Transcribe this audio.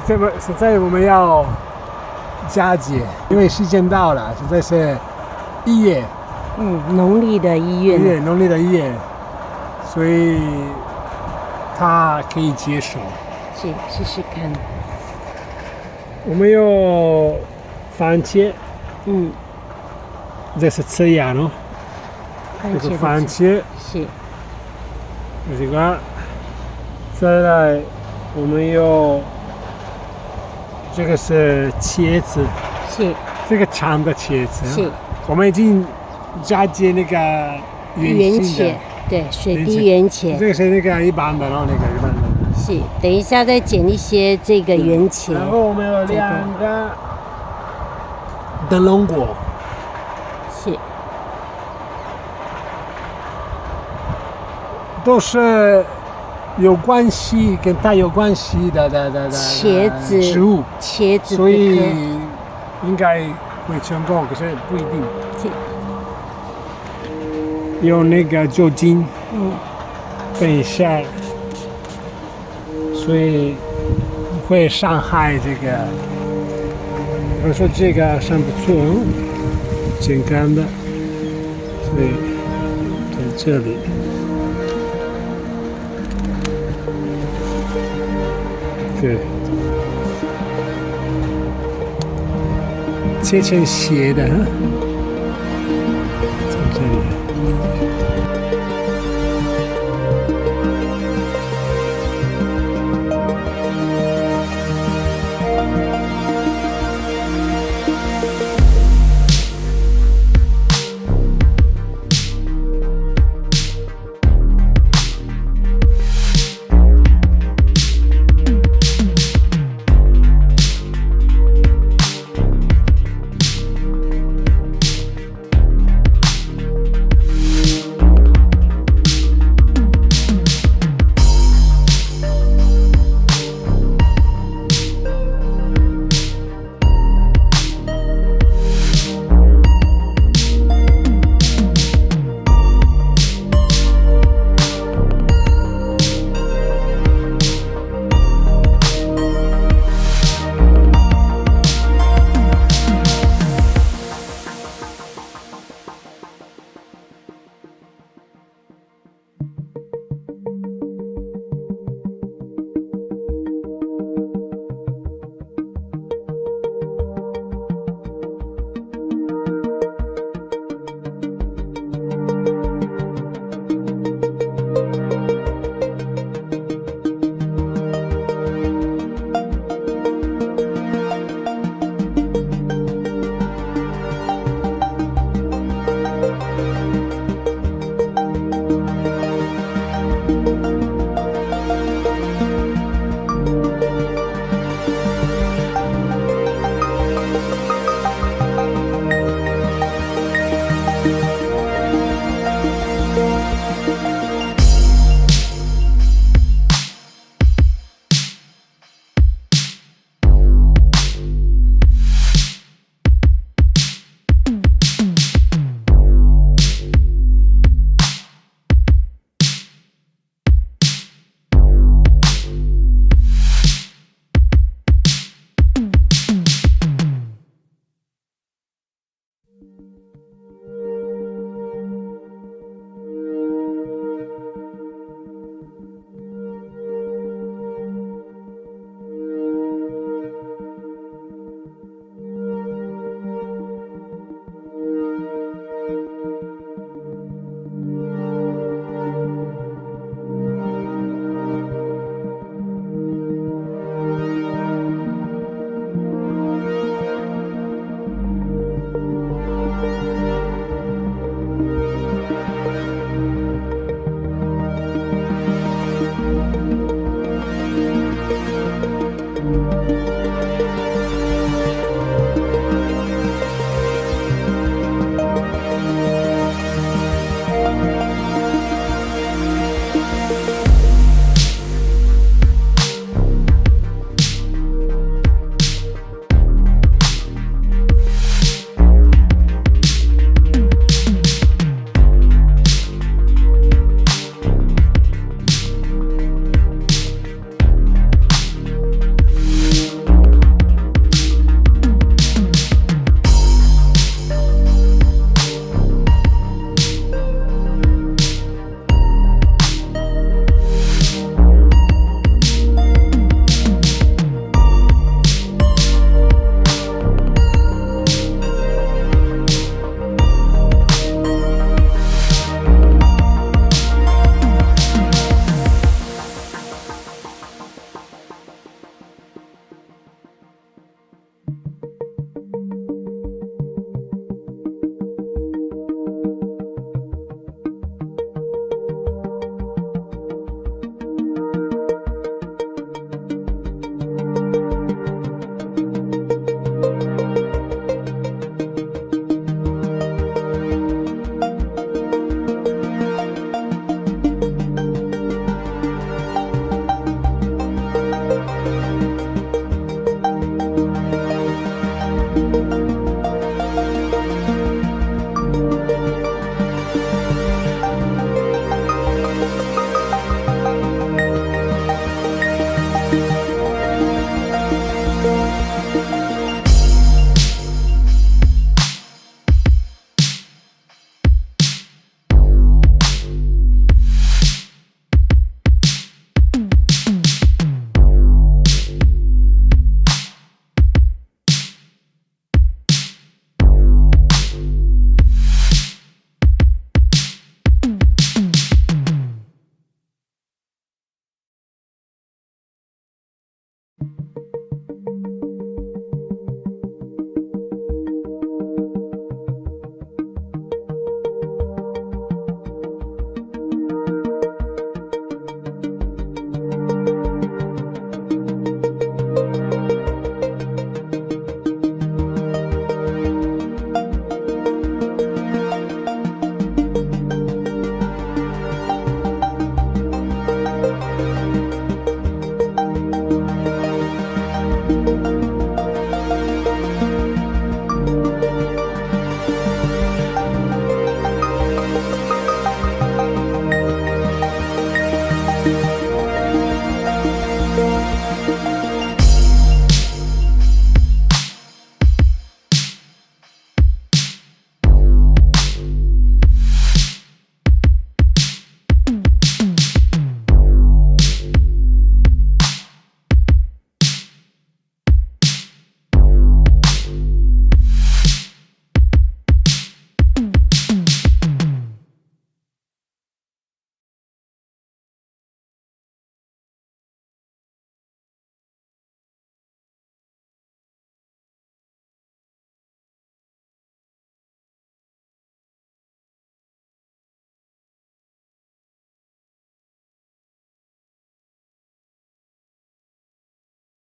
现在我们要佳节，因为时间到了，现在是1月，农历的1月，农历的1月，所以它可以接受。是试试看。我们有番茄，这是这样哦，这个番茄是这个，再来我们有这个是茄子，是这个长的茄子，是，我们已经嫁接那个圆形的，对，水滴圆茄，这个是那个一般的，然后那个一般的。是，等一下再剪一些这个圆茄。然后我们有2个灯笼果，是，都是有关系跟它有关系的茄子植物，茄子，所以应该会成功，可是不一定。是，用那个酒精，等一下，所以会伤害这个。我说这个算不错，健康的，所以在这里。对，切成斜的。